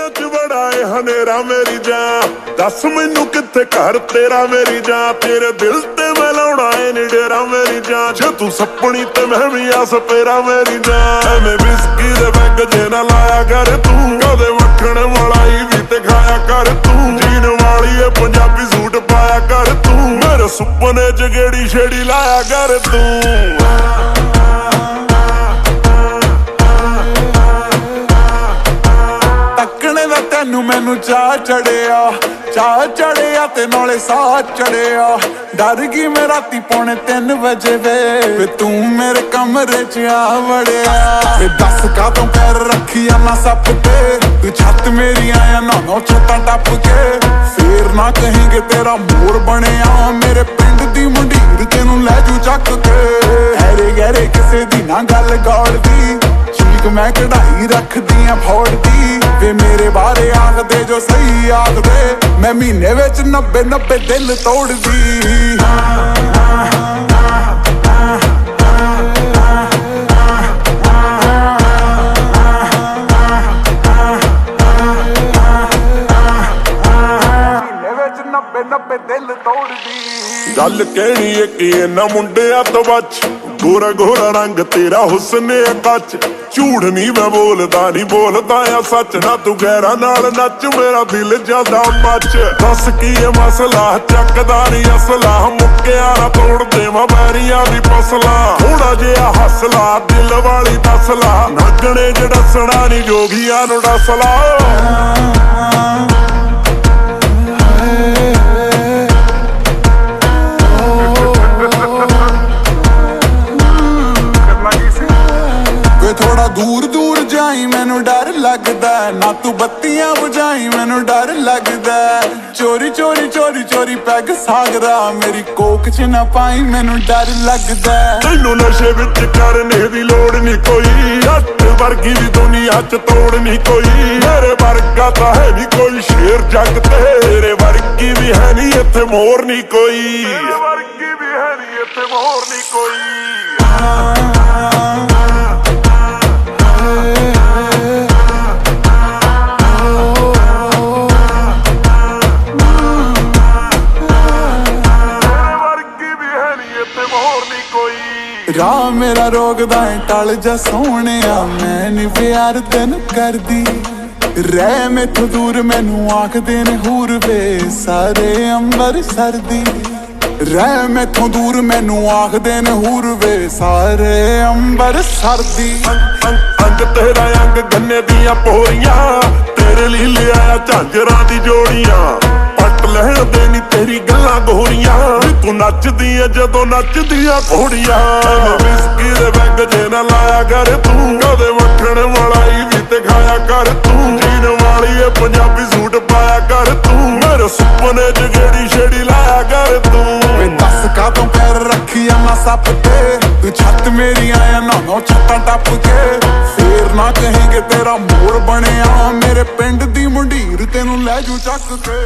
ਦੁਨੀਆ ਚ ਬੜਾ ਏ ਹਨੇਰਾ ਮੇਰੀ ਜਾਨ, ਦੱਸ ਮੈਨੂੰ ਕਿੱਥੇ ਘਰ ਤੇਰਾ ਮੇਰੀ ਜਾਨ। ਤੇਰੇ ਦਿਲ ਤੇ ਮੈਂ ਲਾਉਣਾ ਏ ਨੀ ਡੇਰਾ ਮੇਰੀ ਜਾਨ, ਜੇ ਤੂੰ ਸੱਪਣੀ ਤੇ ਮੈਂ ਵੀ ਆ ਸਪੇਰਾ ਮੇਰੀ ਜਾਨ। ਐਵੇਂ ਵਿਸਕੀ ਦੇ ਬੈਗ ਜੇ ਨਾ ਲਾਇਆ ਕਰ ਤੂੰ, ਕਦੇ ਮੱਖਣ ਮਲਾਈ ਵੀ ਤੇ ਖਾਇਆ ਕਰ ਤੂੰ। ਜੀਨ ਵਾਲੀ ਏ ਪੰਜਾਬੀ ਸੂਟ ਪਾਇਆ ਕਰ ਤੂੰ, ਮੇਰੇ ਸੁਪਨੇ ਚ ਗੇੜੀ ਛੇੜੀ ਲਾਇਆ ਕਰ ਤੂੰ। ਤੈਨੂੰ ਮੈਨੂੰ ਚਾਹ ਚੜਿਆ ਤੇ ਨਾਲੇ ਸਾਹ ਚੜਿਆ। ਡਰ ਗਈ ਮੈਂ ਰਾਤੀ 2:45 ਵਜੇ ਵੇ ਤੂੰ ਮੇਰੇ ਕਮਰੇ ਚ ਆ ਵੜਿਆ। ਵੇ ਦੱਸ ਕਾਹਤੋਂ ਪੈਰ ਰੱਖੀ ਨਾ ਸੱਪ ਤੇ, ਤੂੰ ਛੱਤ ਮੇਰੀ ਆਇਆ ਨਾ ਛੱਤਾਂ ਟੱਪ ਕੇ। ਫੇਰ ਨਾ ਕਹੀਂ ਤੇਰਾ ਮੋਰ ਬਣਿਆ, ਮੇਰੇ ਪਿੰਡ ਦੀ ਮੁੰਡੀਰ ਤੈਨੂੰ ਲੈ ਜੂ ਚੱਕ ਕੇ। ਹੈਰੇ ਗਹਿਰੇ ਕਿਸੇ ਦੀ ਨਾ ਗੱਲ ਗੌੜਦੀ, ਚੀਕ ਮੈਂ ਕਢਾਈ ਰੱਖਦੀ ਆ ਫੋੜਦੀ। ਵੇ ਮੇਰੇ ਬਾਰੇ ਆਖਦੇ ਜੋ ਸਹੀ ਆਖਦੇ, ਮੈਂ ਮਹੀਨੇ ਵਿੱਚ 90 ਦਿਲ ਤੋੜਦੀ। ਦਿਲ ਤੋੜਦੀ। ਗੱਲ ਕਹਿਣੀ ਏ ਕਿ ਇਹਨਾਂ ਮੁੰਡਿਆਂ ਤੋਂ ਬਚ, ਗੋਰਾ ਗੋਰਾ ਰੰਗ ਤੇਰਾ ਹੁਸਨ ਏ ਕੱਚ। ਝੂਠ ਨਹੀਂ ਮੈਂ ਬੋਲਦਾ ਨਹੀਂ ਬੋਲਦਾ ਆ ਸੱਚ, ਨਾ ਤੂੰ ਗੈਰਾਂ ਨਾਲ ਨੱਚ ਮੇਰਾ ਦਿਲ ਜਿਆਦਾ ਮੱਚ। ਦੱਸ ਕੀ ਏ ਮਸਲਾ ਚੱਕਦਾ ਨਹੀਂ ਅਸਲਾ, ਮੁੱਕਿਆ ਨਾ ਤੋੜ ਦੇਵਾਂ ਬੈਰੀਆਂ ਦੀ ਫਸਲਾ। ਥੋੜਾ ਜਿਹਾ ਹੱਸਲਾ ਦਿਲ ਵਾਲੀ ਦੱਸਲਾ, ਨੱਚਣੇ ਚ ਡੱਸਣਾ ਨਹੀਂ ਜੋਗੀਆਂ ਨੂੰ ਡੱਸਲਾ। ਥੋੜਾ ਦੂਰ ਦੂਰ ਜਾਈ ਮੈਨੂੰ ਡਰ ਲੱਗਦਾ, ਨਾ ਤੂੰ ਬੱਤੀਆਂ ਬੁਝਾਈ ਮੈਨੂੰ ਡਰ ਲੱਗਦਾ। ਚੋਰੀ ਚੋਰੀ ਚੋਰੀ ਚੋਰੀ ਪੈਗ ਸਾਗਰਾ, ਮੇਰੀ ਕੋਕ ਚ ਨਾ ਪਾਈ ਮੈਨੂੰ ਡਰ ਲੱਗਦਾ। ਤੈਨੂੰ ਨਸ਼ੇ ਵਿੱਚ ਕਰਨੇ ਦੀ ਲੋੜ ਨਹੀਂ ਕੋਈ, ਜੱਟ ਵਰਗੀ ਦੀ ਦੁਨੀਆ ਚ ਤੋੜ ਨਹੀਂ ਕੋਈ। ਮੇਰੇ ਵਰਗਾ ਤਾਂ ਹੈ ਨਹੀਂ ਕੋਈ ਸ਼ੇਰ ਜੱਗ ਤੇ, ਤੇਰੇ ਵਰਗੀ ਵੀ ਹੈ ਨਹੀਂ ਇੱਥੇ ਮੋਰ ਨਹੀਂ ਕੋਈ। ਤੇਰੇ ਵਰਗੀ ਵੀ ਹੈ ਨਹੀਂ ਇੱਥੇ ਮੋਰ ਨਹੀਂ ਕੋਈ। ਰਾਹ ਮੇਰਾ ਰੋਕਦਾ ਏ ਟਲ ਜਾ ਸੋਹਣਿਆ, ਮੈਂ ਨੀ ਪਿਆਰ ਤੈਨੂੰ ਕਰਦੀ। ਰਹਿ ਮੈਥੋਂ ਦੂਰ ਮੈਨੂੰ ਆਖਦੇ ਨੇ ਹੂਰ ਵੇ ਸਾਰੇ ਅੰਮ੍ਰਿਤਸਰ ਦੀ। ਰਹਿ ਮੈਥੋਂ ਦੂਰ ਮੈਨੂੰ ਆਖਦੇ ਨੇ ਹੂਰ ਵੇ ਸਾਰੇ ਅੰਮ੍ਰਿਤਸਰ ਦੀ। ਅੰਗ ਤੇਰਾ ਅੰਗ ਗੰਨੇ ਦੀਆਂ ਪੋਰੀਆਂ, ਤੇਰੇ ਲਈ ਲਿਆਇਆ ਝਾਂਜਰਾਂ ਦੀ ਜੋੜੀਆਂ। ਪੱਟ ਲੈਣ ਦੇ ਨੀ ਤੇਰੀ ਗੱਲਾਂ ਗੋਰੀਆਂ, ਤੂੰ ਨੱਚਦੀ ਏ ਜਦੋਂ ਨੱਚਦੀਆਂ ਘੋੜੀਆਂ। ਵਿਸਕੀ ਦੇ ਬੈਗ ਜੇ ਨਾ ਲਾਇਆ ਕਰ ਤੂੰ, ਕਦੇ ਮੱਖਣ ਮਲਾਈ ਵੀ ਤੇ ਖਾਇਆ ਕਰ ਤੂੰ। ਜੀਨ ਵਾਲੀ ਏ ਪੰਜਾਬੀ ਸੂਟ ਪਾਇਆ ਕਰ ਤੂੰ, ਮੇਰੇ ਸੁਪਨੇ ਚ ਗੇੜੀ ਛੇੜੀ ਲਾਇਆ ਕਰ ਤੂੰ। ਵੇ ਦੱਸ ਕਾਹਤੋਂ ਪੈਰ ਰੱਖੀ ਨਾ ਸੱਪ ਤੇ, ਤੂੰ ਛੱਤ ਮੇਰੀ ਆਇਆ ਨਾ ਛੱਤਾਂ ਟੱਪ ਕੇ। ਫੇਰ ਨਾ ਕਹੀਂ ਤੇਰਾ ਮੋਰ ਬਣਿਆ, ਮੇਰੇ ਪਿੰਡ ਦੀ ਮੁੰਡੀਰ ਤੈਨੂੰ ਲੈ ਜੂ ਚੱਕ ਕੇ।